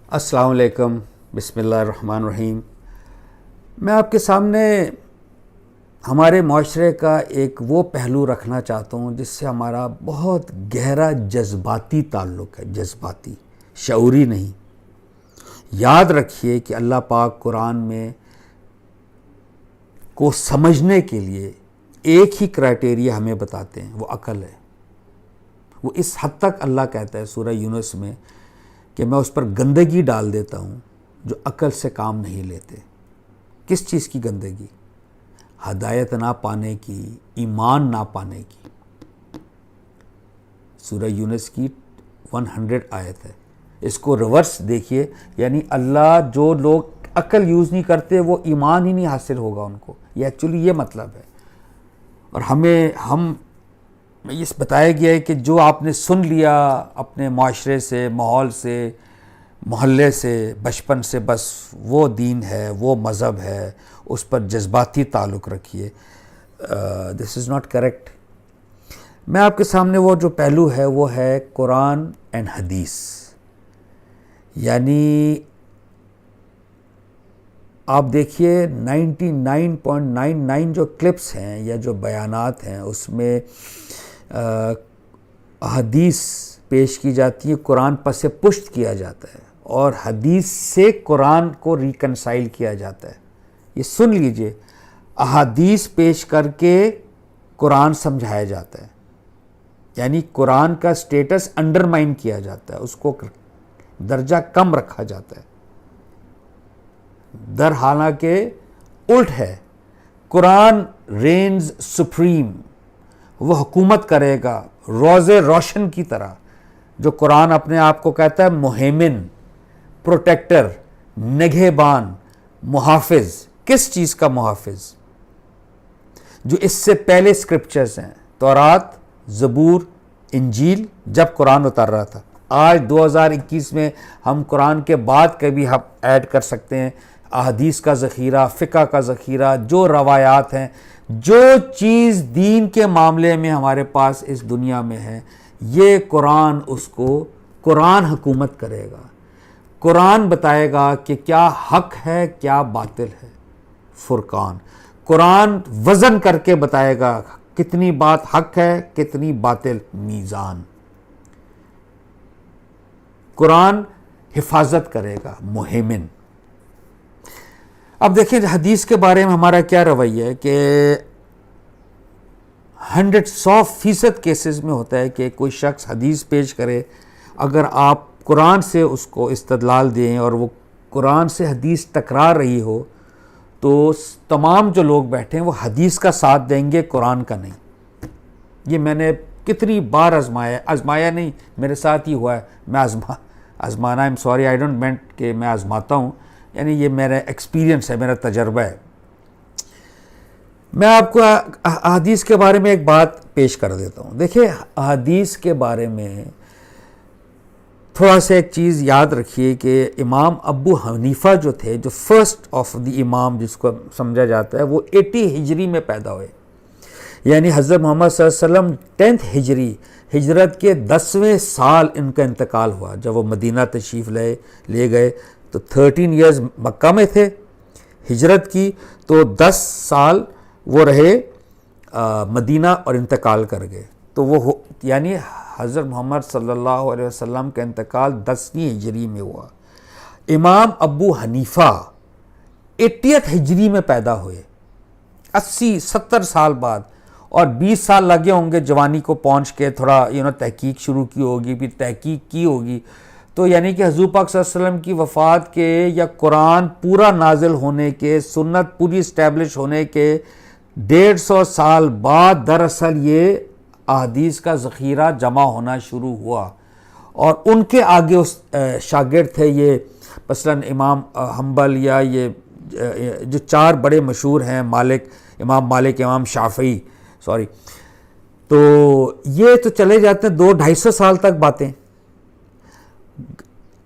السلام علیکم، بسم اللہ الرحمن الرحیم۔ میں آپ کے سامنے ہمارے معاشرے کا ایک وہ پہلو رکھنا چاہتا ہوں جس سے ہمارا بہت گہرا جذباتی تعلق ہے، جذباتی، شعوری نہیں۔ یاد رکھیے کہ اللہ پاک قرآن میں کو سمجھنے کے لیے ایک ہی کرائٹیریا ہمیں بتاتے ہیں، وہ عقل ہے۔ وہ اس حد تک اللہ کہتا ہے سورہ یونس میں کہ میں اس پر گندگی ڈال دیتا ہوں جو عقل سے کام نہیں لیتے۔ کس چیز کی گندگی؟ ہدایت نہ پانے کی، ایمان نہ پانے کی۔ سورہ یونس کی 100 آیت ہے۔ اس کو ریورس دیکھیے، یعنی اللہ جو لوگ عقل یوز نہیں کرتے وہ ایمان ہی نہیں حاصل ہوگا ان کو، یہ ایکچولی یہ مطلب ہے۔ اور ہم یہ بتایا گیا ہے کہ جو آپ نے سن لیا اپنے معاشرے سے، ماحول سے، محلے سے، بچپن سے، بس وہ دین ہے، وہ مذہب ہے، اس پر جذباتی تعلق رکھیے۔ دس از ناٹ کریکٹ۔ میں آپ کے سامنے وہ جو پہلو ہے وہ ہے قرآن اینڈ حدیث، یعنی آپ دیکھیے 99.99 جو کلپس ہیں یا جو بیانات ہیں اس میں حدیث پیش کی جاتی ہے، قرآن پس پشت کیا جاتا ہے اور حدیث سے قرآن کو ریکنسائل کیا جاتا ہے۔ یہ سن لیجئے، احادیث پیش کر کے قرآن سمجھایا جاتا ہے، یعنی قرآن کا سٹیٹس انڈرمائن کیا جاتا ہے، اس کو درجہ کم رکھا جاتا ہے۔ در حالانکہ الٹ ہے، قرآن رینز سپریم، وہ حکومت کرے گا روز روشن کی طرح۔ جو قرآن اپنے آپ کو کہتا ہے مہیمن، پروٹیکٹر، نگہبان، محافظ۔ کس چیز کا محافظ؟ جو اس سے پہلے سکرپچرز ہیں، تورات، زبور، انجیل، جب قرآن اتر رہا تھا۔ آج 2021 میں ہم قرآن کے بعد کے بھی ہم ایڈ کر سکتے ہیں احادیث کا ذخیرہ، فقہ کا ذخیرہ، جو روایات ہیں، جو چیز دین کے معاملے میں ہمارے پاس اس دنیا میں ہے، یہ قرآن اس کو، قرآن حکومت کرے گا۔ قرآن بتائے گا کہ کیا حق ہے، کیا باطل ہے۔ فرقان، قرآن وزن کر کے بتائے گا کتنی بات حق ہے، کتنی باطل۔ میزان، قرآن حفاظت کرے گا، مہیمن۔ اب دیکھیں حدیث کے بارے میں ہمارا کیا رویہ ہے کہ 100% کیسز میں ہوتا ہے کہ کوئی شخص حدیث پیش کرے، اگر آپ قرآن سے اس کو استدلال دیں اور وہ قرآن سے حدیث ٹکرا رہی ہو تو تمام جو لوگ بیٹھے ہیں وہ حدیث کا ساتھ دیں گے، قرآن کا نہیں۔ یہ میں نے کتنی بار آزمایا نہیں، میرے ساتھ ہی ہوا ہے۔ میں آزمانا، I'm sorry, I don't meant کہ میں آزماتا ہوں، یعنی یہ میرا ایکسپیرینس ہے، میرا تجربہ ہے۔ میں آپ کو احادیث کے بارے میں ایک بات پیش کر دیتا ہوں۔ دیکھیں احادیث کے بارے میں تھوڑا سا ایک چیز یاد رکھیے کہ امام ابو حنیفہ جو تھے، جو فرسٹ آف دی امام جس کو سمجھا جاتا ہے، وہ 80 ہجری میں پیدا ہوئے، یعنی حضرت محمد صلی اللہ علیہ وسلم 10 ہجری، ہجرت کے 10ویں سال ان کا انتقال ہوا۔ جب وہ مدینہ تشریف لے گئے تو 13 ایئرز مکہ میں تھے، ہجرت کی تو 10 سال وہ رہے مدینہ اور انتقال کر گئے۔ تو وہ یعنی حضرت محمد صلی اللہ علیہ وسلم کا انتقال 10ویں ہجری میں ہوا۔ امام ابو حنیفہ 80 ہجری میں پیدا ہوئے، 80-70 سال بعد، اور 20 سال لگے ہوں گے جوانی کو پہنچ کے، تھوڑا تحقیق شروع کی ہوگی، پھر تحقیق کی ہوگی، تو یعنی کہ حضور پاک صلی اللہ علیہ وسلم کی وفات کے یا قرآن پورا نازل ہونے کے، سنت پوری اسٹیبلش ہونے کے 150 سال بعد دراصل یہ احادیث کا ذخیرہ جمع ہونا شروع ہوا۔ اور ان کے آگے شاگرد تھے یہ، مثلاً امام حنبل، یا یہ جو 4 بڑے مشہور ہیں، امام مالک، امام شافعی، تو یہ تو چلے جاتے ہیں 200-250 سال تک باتیں۔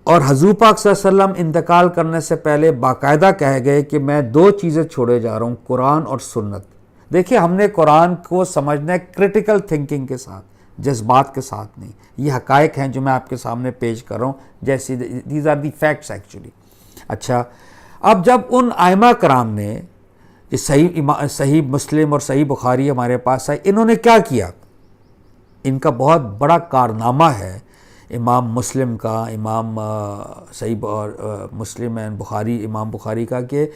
اور حضور پاک صلی اللہ علیہ وسلم انتقال کرنے سے پہلے باقاعدہ کہہ گئے کہ میں 2 چیزیں چھوڑے جا رہا ہوں، قرآن اور سنت۔ دیکھیں ہم نے قرآن کو سمجھنا ہے کرٹیکل تھنکنگ کے ساتھ، جذبات کے ساتھ نہیں. یہ حقائق ہیں جو میں آپ کے سامنے پیش کر رہا ہوں, جیسے these are the facts actually. اچھا, اب جب ان ائمہ کرام نے صحیح مسلم اور صحیح بخاری ہمارے پاس آئی, انہوں نے کیا کیا؟ ان کا بہت بڑا کارنامہ ہے امام مسلم کا, امام صحیح اور مسلم اینڈ بخاری, امام بخاری کا, کہ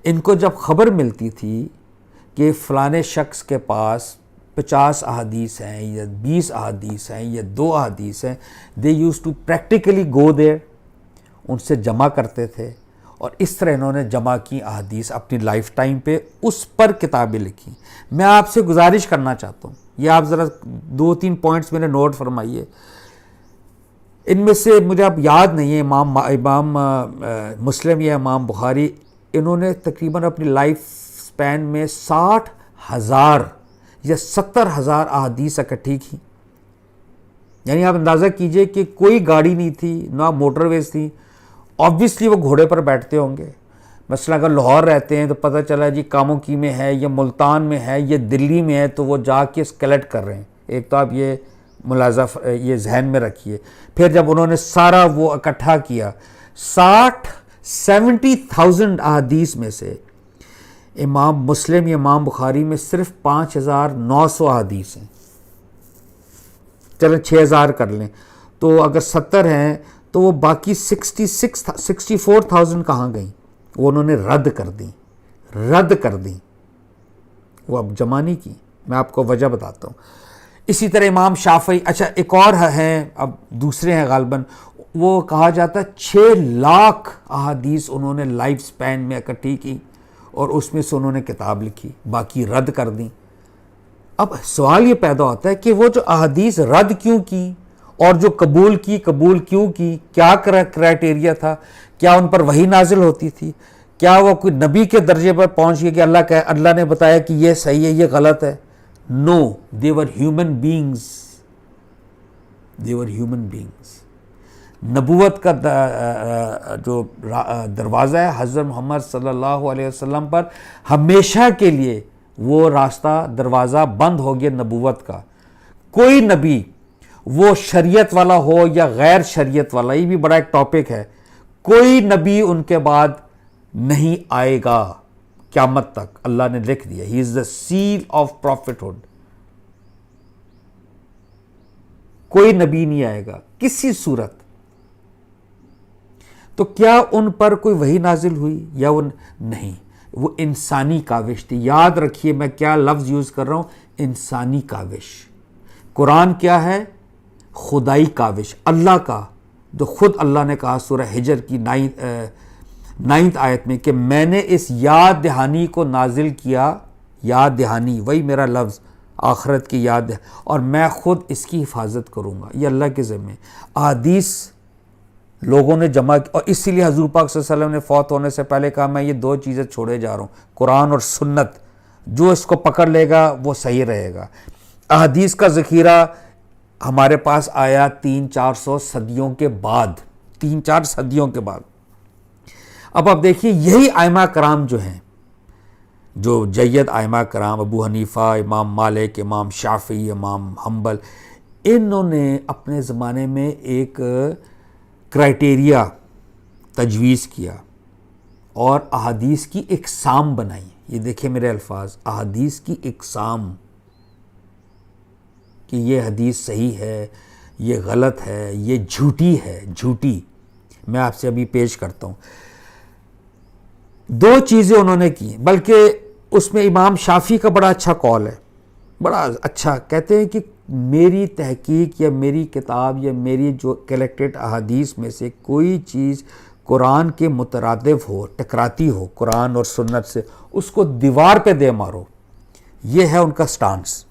ان کو جب خبر ملتی تھی کہ فلاں شخص کے پاس 50 احادیث ہیں یا 20 احادیث ہیں یا 2 احادیث ہیں, دے یوز ٹو پریکٹیکلی گو دیر, ان سے جمع کرتے تھے, اور اس طرح انہوں نے جمع کی احادیث اپنی لائف ٹائم پہ, اس پر کتابیں لکھی. میں آپ سے گزارش کرنا چاہتا ہوں, یہ آپ ذرا 2-3 پوائنٹس میرے نوٹ فرمائیے. ان میں سے مجھے اب یاد نہیں ہے امام مسلم یا امام بخاری, انہوں نے تقریباً اپنی لائف سپین میں 60,000 یا 70,000 احادیث اکٹھی کی. یعنی آپ اندازہ کیجئے کہ کوئی گاڑی نہیں تھی, نہ موٹر ویز تھی. آبویسلی وہ گھوڑے پر بیٹھتے ہوں گے. مثلا اگر لاہور رہتے ہیں تو پتہ چلا جی کاموکی میں ہے, یا ملتان میں ہے, یا دلی میں ہے, تو وہ جا کے اسکیلٹ کر رہے ہیں. ایک تو آپ یہ ملاحظہ یہ ذہن میں رکھیے. پھر جب انہوں نے سارا وہ اکٹھا کیا, 70,000 احادیث میں سے امام مسلم یا امام بخاری میں صرف 5,900 احادیث ہیں. چلیں 6,000 کر لیں, تو اگر 70 ہیں تو وہ باقی 64,000 کہاں گئیں؟ وہ انہوں نے رد کر دیں. وہ اب جمع نہیں کی. میں آپ کو وجہ بتاتا ہوں. اسی طرح امام شافعی, اچھا ایک اور ہیں, اب دوسرے ہیں غالباً, وہ کہا جاتا ہے 6 لاکھ احادیث انہوں نے لائف سپین میں اکٹھی کی, اور اس میں سے انہوں نے کتاب لکھی, باقی رد کر دیں. اب سوال یہ پیدا ہوتا ہے کہ وہ جو احادیث رد کیوں کی اور جو قبول کیوں کی, کیا کرائٹیریا تھا؟ کیا ان پر وحی نازل ہوتی تھی؟ کیا وہ کوئی نبی کے درجے پر پہنچ گئے کہ اللہ نے بتایا کہ یہ صحیح ہے یہ غلط ہے؟ نو, they were human beings. نبوت کا جو دروازہ ہے حضرت محمد صلی اللہ علیہ وسلم پر, ہمیشہ کے لیے وہ راستہ دروازہ بند ہو گیا نبوت کا. کوئی نبی, وہ شریعت والا ہو یا غیر شریعت والا, یہ بھی بڑا ایک ٹاپک ہے, کوئی نبی ان کے بعد نہیں آئے گا قیامت تک. اللہ نے لکھ دیا, ہی از دا سیل آف پروفیٹہڈ. کوئی نبی نہیں آئے گا کسی صورت. تو کیا ان پر کوئی وحی نازل ہوئی یا وہ نہیں؟ وہ انسانی کاوش تھی. یاد رکھیے میں کیا لفظ یوز کر رہا ہوں, انسانی کاوش. قرآن کیا ہے؟ خدائی کاوش, اللہ کا, جو خود اللہ نے کہا سورہ حجر کی 9th آیت میں کہ میں نے اس یاد دہانی کو نازل کیا. یاد دہانی, وہی میرا لفظ, آخرت کی یاد ہے, اور میں خود اس کی حفاظت کروں گا. یہ اللہ کے ذمہ. احادیث لوگوں نے جمع کی, اور اسی لیے حضور پاک صلی اللہ علیہ وسلم نے فوت ہونے سے پہلے کہا میں یہ 2 چیزیں چھوڑے جا رہا ہوں, قرآن اور سنت. جو اس کو پکڑ لے گا وہ صحیح رہے گا. احادیث کا ذخیرہ ہمارے پاس آیا 300-400 صدیوں کے بعد, 3-4 صدیوں کے بعد. اب آپ دیکھیے یہی ائمہ کرام جو ہیں, جو جید ائمہ کرام, ابو حنیفہ, امام مالک, امام شافعی, امام حنبل, انہوں نے اپنے زمانے میں ایک کرائٹیریا تجویز کیا اور احادیث کی اقسام بنائی. یہ دیکھیں میرے الفاظ, احادیث کی اقسام, کہ یہ حدیث صحیح ہے, یہ غلط ہے, یہ جھوٹی ہے. جھوٹی میں آپ سے ابھی پیش کرتا ہوں. 2 چیزیں انہوں نے کی, بلکہ اس میں امام شافعی کا بڑا اچھا قول ہے, بڑا اچھا. کہتے ہیں کہ میری تحقیق یا میری کتاب یا میری جو کلیکٹڈ احادیث میں سے کوئی چیز قرآن کے مترادف ہو, ٹکراتی ہو قرآن اور سنت سے, اس کو دیوار پہ دے مارو. یہ ہے ان کا سٹانس.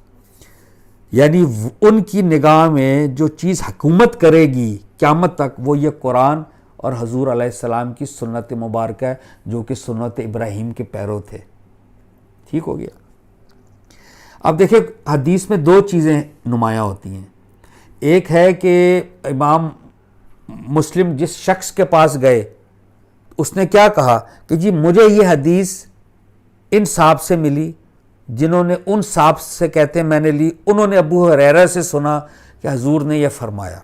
یعنی ان کی نگاہ میں جو چیز حکومت کرے گی قیامت تک وہ یہ قرآن اور حضور علیہ السلام کی سنت مبارکہ ہے, جو کہ سنت ابراہیم کے پیرو تھے. ٹھیک ہو گیا. اب دیکھیں حدیث میں 2 چیزیں نمایاں ہوتی ہیں. ایک ہے کہ امام مسلم جس شخص کے پاس گئے اس نے کیا کہا کہ جی مجھے یہ حدیث ان صاحب سے ملی, جنہوں نے ان صاحب سے کہتے ہیں میں نے لی, انہوں نے ابو ہریرہ سے سنا کہ حضور نے یہ فرمایا.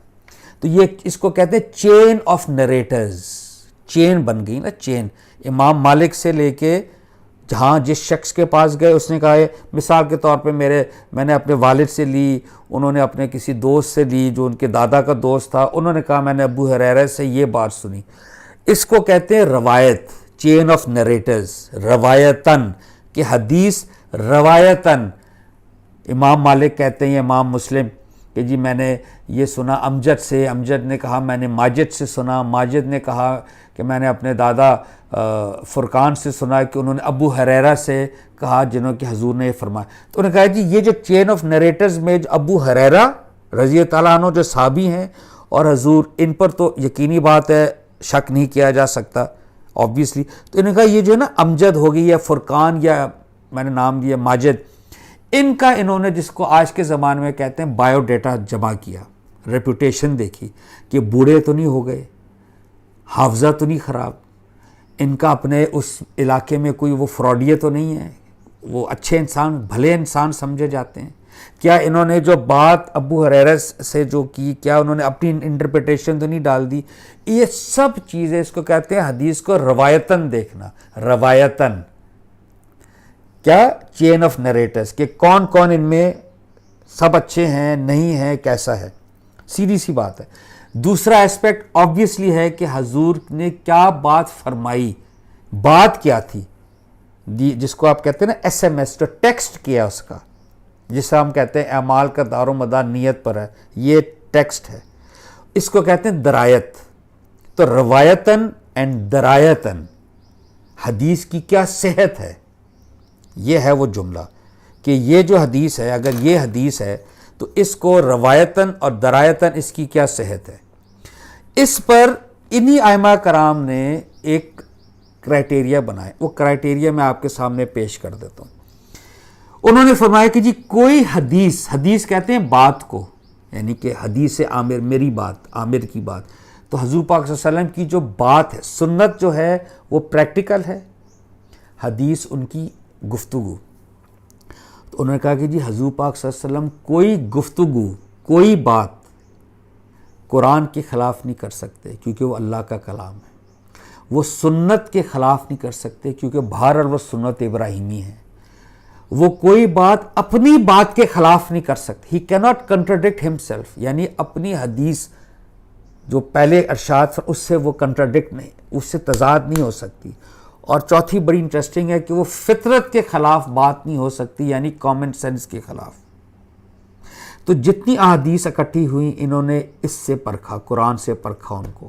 تو یہ اس کو کہتے ہیں چین آف نریٹرز. چین بن گئی نا, چین. امام مالک سے لے کے جہاں جس شخص کے پاس گئے اس نے کہا ہے, مثال کے طور پہ میں نے اپنے والد سے لی, انہوں نے اپنے کسی دوست سے لی جو ان کے دادا کا دوست تھا, انہوں نے کہا میں نے ابو ہریرہ سے یہ بات سنی. اس کو کہتے ہیں روایت, چین آف نریٹرز. روایتاً, کہ حدیث روایتاً. امام مالک کہتے ہیں, امام مسلم, کہ جی میں نے یہ سنا امجد سے, امجد نے کہا میں نے ماجد سے سنا, ماجد نے کہا کہ میں نے اپنے دادا فرقان سے سنا کہ انہوں نے ابو ہریرہ سے کہا جنہوں کہ حضور نے یہ فرمایا. تو انہوں نے کہا جی یہ جو چین آف نریٹرز میں جو ابو ہریرہ رضی اللہ عنہ جو صحابی ہیں اور حضور, ان پر تو یقینی بات ہے, شک نہیں کیا جا سکتا آبویسلی. تو انہوں نے کہا یہ جو ہے نا امجد ہو گئی یا فرقان یا میں نے نام دیا ماجد, ان کا انہوں نے جس کو آج کے زمانے میں کہتے ہیں بایو ڈیٹا جمع کیا, ریپوٹیشن دیکھی کہ بوڑھے تو نہیں ہو گئے, حافظہ تو نہیں خراب, ان کا اپنے اس علاقے میں کوئی وہ فراڈیت تو نہیں ہے, وہ اچھے انسان بھلے انسان سمجھے جاتے ہیں. کیا انہوں نے جو بات ابو ہریرہ سے جو کی, کیا انہوں نے اپنی انٹرپریٹیشن تو نہیں ڈال دی؟ یہ سب چیزیں اس کو کہتے ہیں حدیث کو روایتاً دیکھنا. روایتاً کیا چین آف نریٹرز, کہ کون کون ان میں سب اچھے ہیں نہیں ہیں, کیسا ہے. سیدھی سی بات ہے. دوسرا اسپیکٹ آبویسلی ہے کہ حضور نے کیا بات فرمائی, بات کیا تھی, جس کو آپ کہتے ہیں نا ایس ایم ایس, جو ٹیکسٹ کیا اس کا, جسے ہم کہتے ہیں اعمال کا دار و مدار نیت پر ہے, یہ ٹیکسٹ ہے. اس کو کہتے ہیں درایت. تو روایتاً اینڈ درایتاً حدیث کی کیا صحت ہے, یہ ہے وہ جملہ, کہ یہ جو حدیث ہے, اگر یہ حدیث ہے تو اس کو روایتاً اور درایتاً اس کی کیا صحت ہے. اس پر انہی ائمہ کرام نے ایک کرائٹیریا بنائے. وہ کرائٹیریا میں آپ کے سامنے پیش کر دیتا ہوں. انہوں نے فرمایا کہ جی کوئی حدیث, حدیث کہتے ہیں بات کو, یعنی کہ حدیث عامر, میری بات, عامر کی بات. تو حضور پاک صلی اللہ علیہ وسلم کی جو بات ہے, سنت جو ہے وہ پریکٹیکل ہے, حدیث ان کی گفتگو. تو انہوں نے کہا کہ جی حضور پاک صلی اللہ علیہ وسلم کوئی گفتگو, کوئی بات قرآن کے خلاف نہیں کر سکتے کیونکہ وہ اللہ کا کلام ہے. وہ سنت کے خلاف نہیں کر سکتے کیونکہ بہرحال وہ سنت ابراہیمی ہے. وہ کوئی بات اپنی بات کے خلاف نہیں کر سکتے. ہی کی ناٹ کنٹراڈکٹ ہمسیلف, یعنی اپنی حدیث جو پہلے ارشاد اس سے وہ کنٹراڈکٹ نہیں, اس سے تضاد نہیں ہو سکتی. اور چوتھی بڑی انٹرسٹنگ ہے کہ وہ فطرت کے خلاف بات نہیں ہو سکتی, یعنی کامن سینس کے خلاف. تو جتنی احادیث اکٹھی ہوئیں انہوں نے اس سے پرکھا, قرآن سے پرکھا, ان کو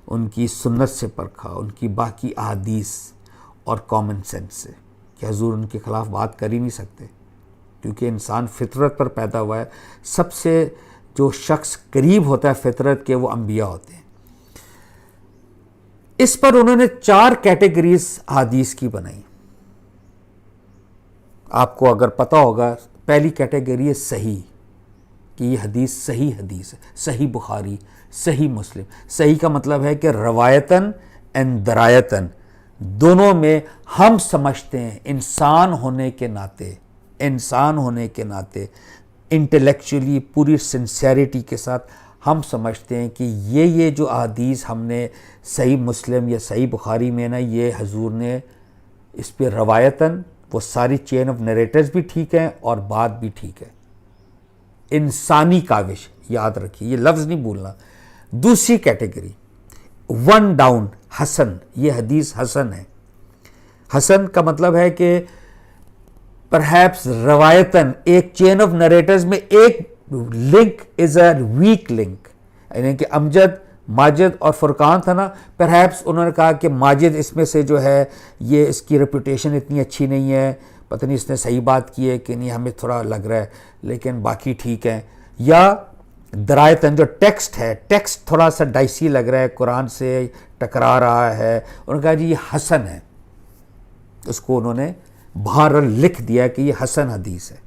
ان کی سنت سے پرکھا, ان کی باقی احادیث اور کامن سینس سے, کہ حضور ان کے خلاف بات کر ہی نہیں سکتے کیونکہ انسان فطرت پر پیدا ہوا ہے. سب سے جو شخص قریب ہوتا ہے فطرت کے وہ انبیاء ہوتے ہیں. اس پر انہوں نے 4 کیٹیگریز حدیث کی بنائی. آپ کو اگر پتہ ہوگا, پہلی کیٹیگری ہے صحیح, کہ یہ حدیث صحیح حدیث ہے, صحیح بخاری, صحیح مسلم. صحیح کا مطلب ہے کہ روایتاً اینڈ درایتاً دونوں میں ہم سمجھتے ہیں انسان ہونے کے ناطے, انسان ہونے کے ناطے انٹلیکچولی پوری سنسیئرٹی کے ساتھ ہم سمجھتے ہیں کہ یہ جو احادیث ہم نے صحیح مسلم یا صحیح بخاری میں نا, یہ حضور نے اس پہ روایتاً وہ ساری چین آف نریٹرز بھی ٹھیک ہیں اور بات بھی ٹھیک ہے. انسانی کاوش, یاد رکھیے یہ لفظ نہیں بھولنا. دوسری کیٹیگری 1 ڈاؤن, حسن. یہ حدیث حسن ہے. حسن کا مطلب ہے کہ پرہیپس روایتاً ایک چین آف نریٹرز میں ایک link is a weak link, یعنی کہ امجد, ماجد اور فرقان تھا نا, پرہیپس انہوں نے کہا کہ ماجد اس میں سے جو ہے یہ اس کی ریپوٹیشن اتنی اچھی نہیں ہے, پتہ نہیں اس نے صحیح بات کی ہے کہ نہیں, ہمیں تھوڑا لگ رہا ہے, لیکن باقی ٹھیک ہیں. یا درایتاً جو ٹیکسٹ ہے, ٹیکسٹ تھوڑا سا ڈائسی لگ رہا ہے, قرآن سے ٹکرا رہا ہے, انہوں نے کہا جی یہ حسن ہے. اس کو انہوں نے باہر لکھ دیا کہ یہ حسن حدیث ہے.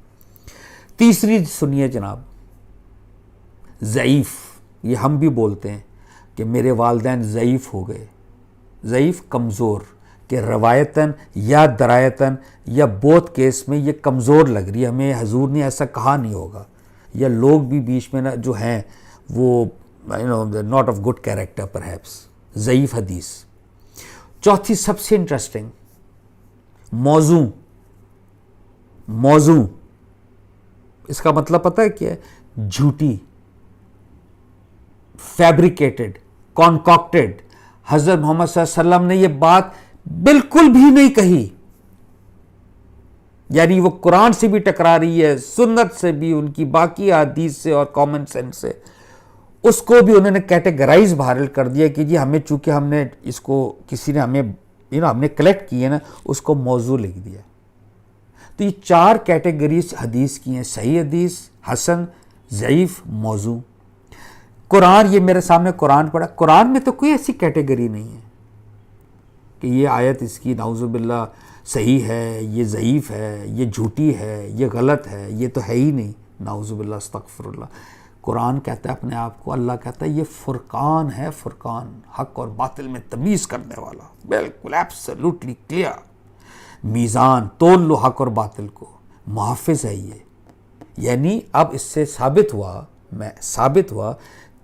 تیسری سنیے جناب, ضعیف. یہ ہم بھی بولتے ہیں کہ میرے والدین ضعیف ہو گئے, ضعیف کمزور, کہ روایتاً یا درایتاً یا بوتھ کیس میں یہ کمزور لگ رہی ہے, ہمیں حضور نے ایسا کہا نہیں ہوگا. یا لوگ بھی بیچ میں جو ہیں وہ not of good character perhaps, ضعیف حدیث۔ چوتھی سب سے انٹرسٹنگ، موضوع اس کا مطلب پتہ ہے کیا ہے؟ جھوٹی، فیبریکیٹڈ، کانکاکٹڈ۔ حضرت محمد صلی اللہ علیہ وسلم نے یہ بات بالکل بھی نہیں کہی، یعنی وہ قرآن سے بھی ٹکرا رہی ہے، سنت سے بھی، ان کی باقی احادیث سے اور کامن سینس سے، اس کو بھی انہوں نے کیٹیگرائز بہرحال کر دیا کہ جی ہمیں، چونکہ ہم نے اس کو، کسی نے ہمیں ہم نے کلیکٹ کی ہے نا، اس کو موضوع لکھ دیا۔ تو یہ 4 کیٹیگریز حدیث کی ہیں، صحیح حدیث، حسن، ضعیف، موضوع۔ قرآن، یہ میرے سامنے قرآن پڑھا، قرآن میں تو کوئی ایسی کیٹیگری نہیں ہے کہ یہ آیت اس کی نعوذ باللہ صحیح ہے، یہ ضعیف ہے، یہ جھوٹی ہے، یہ غلط ہے، یہ تو ہے ہی نہیں، نعوذ باللہ، استغفر اللہ۔ قرآن کہتا ہے اپنے آپ کو، اللہ کہتا ہے یہ فرقان ہے، فرقان، حق اور باطل میں تمیز کرنے والا، بالکل ایبسلیوٹلی کلیئر، میزان تول لو حق اور باطل کو، محافظ ہے یہ۔ یعنی اب اس سے ثابت ہوا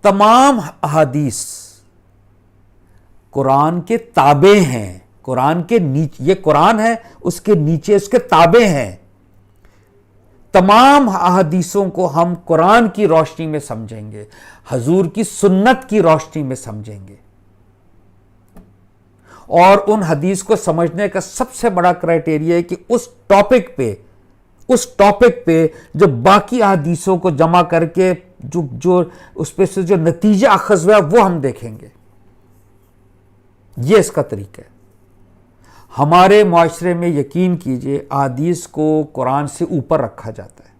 تمام احادیث قرآن کے تابع ہیں، قرآن کے نیچے، یہ قرآن ہے، اس کے نیچے اس کے تابع ہیں۔ تمام احادیثوں کو ہم قرآن کی روشنی میں سمجھیں گے، حضور کی سنت کی روشنی میں سمجھیں گے، اور ان حدیث کو سمجھنے کا سب سے بڑا کرائٹیریا ہے کہ اس ٹاپک پہ جو باقی احادیثوں کو جمع کر کے جو اس پہ سے جو نتیجہ اخذ ہوا وہ ہم دیکھیں گے۔ یہ اس کا طریقہ ہے۔ ہمارے معاشرے میں یقین کیجئے احادیث کو قرآن سے اوپر رکھا جاتا ہے،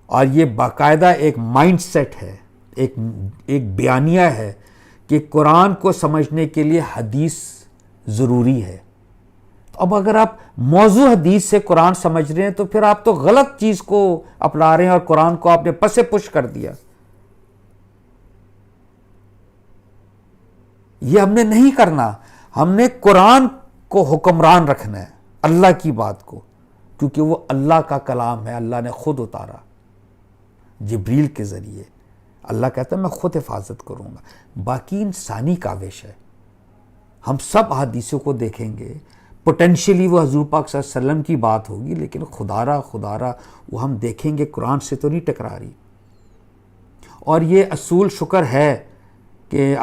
اور یہ باقاعدہ ایک مائنڈ سیٹ ہے، ایک بیانیہ ہے کہ قرآن کو سمجھنے کے لیے حدیث ضروری ہے۔ اب اگر آپ موضوع حدیث سے قرآن سمجھ رہے ہیں تو پھر آپ تو غلط چیز کو اپنا رہے ہیں، اور قرآن کو آپ نے پس پش کر دیا۔ یہ ہم نے نہیں کرنا، ہم نے قرآن کو حکمران رکھنا ہے، اللہ کی بات کو، کیونکہ وہ اللہ کا کلام ہے، اللہ نے خود اتارا جبریل کے ذریعے۔ اللہ کہتا ہے میں خود حفاظت کروں گا، باقی انسانی کاوش ہے۔ ہم سب احادیثوں کو دیکھیں گے، پوٹینشیلی وہ حضور پاک صلی اللہ علیہ وسلم کی بات ہوگی، لیکن خدا را وہ ہم دیکھیں گے قرآن سے تو نہیں ٹکرا رہی۔ اور یہ اصول شکر ہے کہ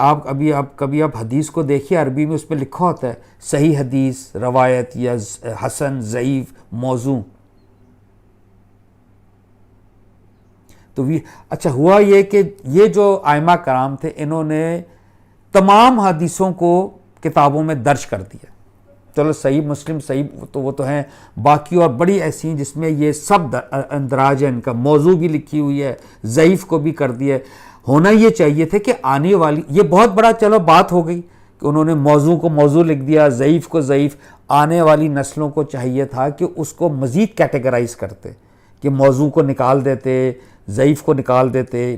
کبھی آپ حدیث کو دیکھیے، عربی میں اس پہ لکھا ہوتا ہے صحیح حدیث، روایت، یا حسن، ضعیف، موضوع۔ تو اچھا ہوا یہ کہ یہ جو ائمہ کرام تھے، انہوں نے تمام حدیثوں کو کتابوں میں درج کر دیا۔ چلو صحیح مسلم، صحیح تو وہ تو ہیں، باقی اور بڑی ایسی ہیں جس میں یہ سب اندراج ہے، ان کا موضوع بھی لکھی ہوئی ہے، ضعیف کو بھی کر دیا ہے۔ ہونا یہ چاہیے تھے کہ آنے والی، یہ بہت بڑا چلو بات ہو گئی کہ انہوں نے موضوع کو موضوع لکھ دیا، ضعیف کو ضعیف۔ آنے والی نسلوں کو چاہیے تھا کہ اس کو مزید کیٹیگرائز کرتے، کہ موضوع کو نکال دیتے، ضعیف کو نکال دیتے،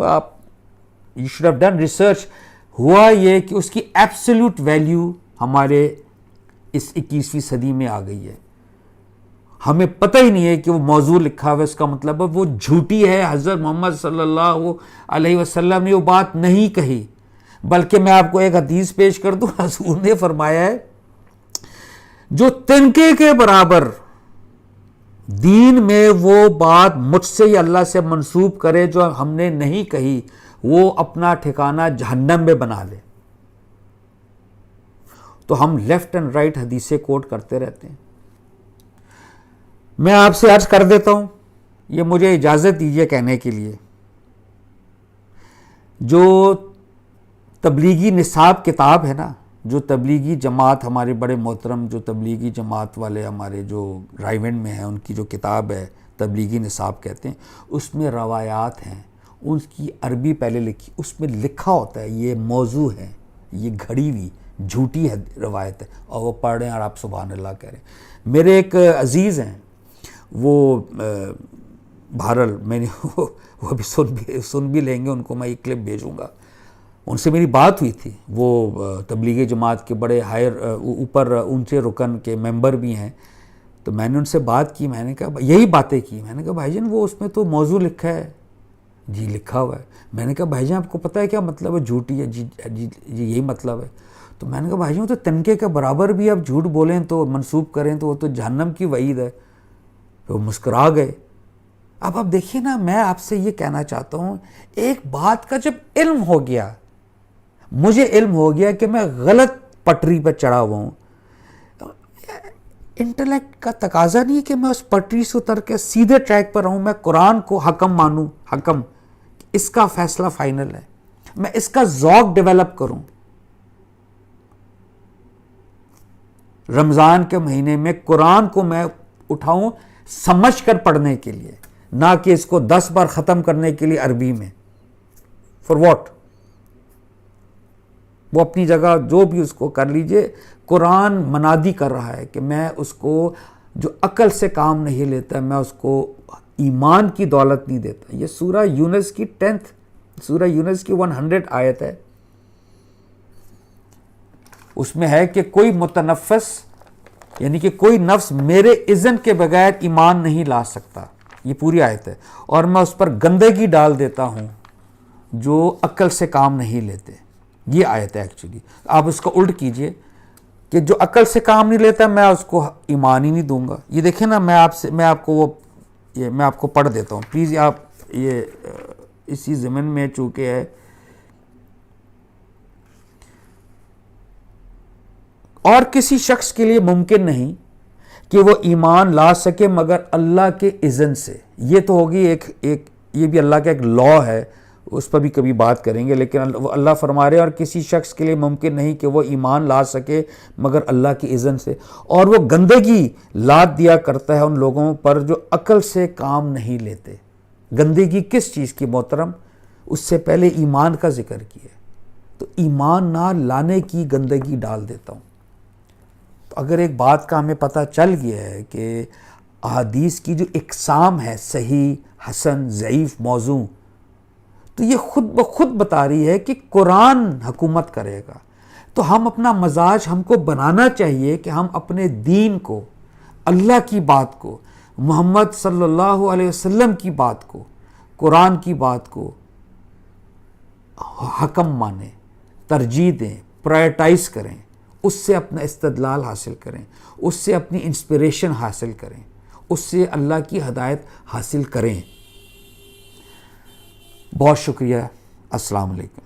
آپ you should have done research. ہوا یہ کہ اس کی ایبسلیوٹ ویلیو ہمارے اس 21ویں صدی میں آ گئی ہے، ہمیں پتہ ہی نہیں ہے کہ وہ موضوع لکھا ہوا ہے، اس کا مطلب ہے وہ جھوٹی ہے، حضرت محمد صلی اللہ علیہ وسلم نے وہ بات نہیں کہی۔ بلکہ میں آپ کو ایک حدیث پیش کر دوں، حضور نے فرمایا ہے جو تنکے کے برابر دین میں وہ بات مجھ سے یا اللہ سے منسوب کرے جو ہم نے نہیں کہی، وہ اپنا ٹھکانہ جہنم میں بنا لے۔ تو ہم لیفٹ اینڈ رائٹ حدیثیں کوٹ کرتے رہتے ہیں۔ میں آپ سے عرض کر دیتا ہوں، یہ مجھے اجازت دیجیے کہنے کے لیے، جو تبلیغی نصاب کتاب ہے نا، جو تبلیغی جماعت ہمارے بڑے محترم، جو تبلیغی جماعت والے ہمارے جو رائیونڈ میں ہیں، ان کی جو کتاب ہے تبلیغی نصاب کہتے ہیں، اس میں روایات ہیں، ان کی عربی پہلے لکھی، اس میں لکھا ہوتا ہے یہ موضوع ہے، یہ گھڑی ہوئی جھوٹی ہے روایت ہے، اور وہ پڑھ رہے ہیں اور آپ سبحان اللہ کہہ رہے ہیں۔ میرے ایک عزیز ہیں، وہ بہرحال میں نے وہ ابھی سن بھی لیں گے، ان کو میں یہ کلپ بھیجوں گا، ان سے میری بات ہوئی تھی، وہ تبلیغی جماعت کے بڑے ہائر اوپر اونچے رکن کے ممبر بھی ہیں، تو میں نے ان سے بات کی, میں نے کہا یہی باتیں کی, میں نے کہا بھائی جان وہ اس میں تو موضوع لکھا ہے. جی لکھا ہوا ہے. میں نے کہا بھائی جان آپ کو پتہ ہے کیا مطلب ہے جھوٹی ہے؟ جی جی جی یہی مطلب ہے. تو میں نے کہا بھائی جان تو تنکے کے برابر بھی آپ جھوٹ بولیں تو منسوب کریں تو وہ تو جہنم کی وعید ہے. وہ مسکرا گئے. اب آپ دیکھیے نا, میں آپ سے یہ کہنا چاہتا ہوں, ایک بات کا جب علم ہو گیا, مجھے علم ہو گیا کہ میں غلط پٹری پہ چڑھا ہوا ہوں, انٹلیکٹ کا تقاضا نہیں ہے کہ میں اس پٹری سے اتر کے سیدھے ٹریک پر رہوں. میں قرآن کو حکم مانوں, حکم, اس کا فیصلہ فائنل ہے, میں اس کا ذوق ڈیولپ کروں. رمضان کے مہینے میں قرآن کو میں اٹھاؤں سمجھ کر پڑھنے کے لیے, نہ کہ اس کو 10 بار ختم کرنے کے لیے عربی میں. For what? وہ اپنی جگہ جو بھی اس کو کر لیجئے. قرآن منادی کر رہا ہے کہ میں اس کو جو عقل سے کام نہیں لیتا, میں اس کو ایمان کی دولت نہیں دیتا. یہ سورہ یونس کی 10th سورہ یونس کی 100 آیت ہے. اس میں ہے کہ کوئی متنفس یعنی کہ کوئی نفس میرے اذن کے بغیر ایمان نہیں لا سکتا. یہ پوری آیت ہے. اور میں اس پر گندگی ڈال دیتا ہوں جو عقل سے کام نہیں لیتے. یہ آیت ہے ایکچولی. آپ اس کو الٹ کیجئے کہ جو عقل سے کام نہیں لیتا میں اس کو ایمان ہی نہیں دوں گا. یہ دیکھیں نا, میں آپ کو پڑھ دیتا ہوں پلیز. آپ یہ اسی ضمن میں چونکہ ہے, اور کسی شخص کے لیے ممکن نہیں کہ وہ ایمان لا سکے مگر اللہ کے اذن سے. یہ تو ہوگی ایک یہ بھی اللہ کا ایک لا ہے, اس پر بھی کبھی بات کریں گے. لیکن اللہ فرما رہے ہیں اور کسی شخص کے لیے ممکن نہیں کہ وہ ایمان لا سکے مگر اللہ کے اذن سے. اور وہ گندگی لاد دیا کرتا ہے ان لوگوں پر جو عقل سے کام نہیں لیتے. گندگی کس چیز کی محترم؟ اس سے پہلے ایمان کا ذکر کیا, تو ایمان نہ لانے کی گندگی ڈال دیتا ہوں. تو اگر ایک بات کا ہمیں پتہ چل گیا ہے کہ احادیث کی جو اقسام ہے, صحیح, حسن, ضعیف, موضوع, تو یہ خود بخود بتا رہی ہے کہ قرآن حکومت کرے گا. تو ہم اپنا مزاج ہم کو بنانا چاہیے کہ ہم اپنے دین کو, اللہ کی بات کو, محمد صلی اللہ علیہ وسلم کی بات کو, قرآن کی بات کو حکم مانیں, ترجیح دیں, پرائرٹائز کریں, اس سے اپنا استدلال حاصل کریں, اس سے اپنی انسپریشن حاصل کریں, اس سے اللہ کی ہدایت حاصل کریں. بہت شکریہ. السلام علیکم.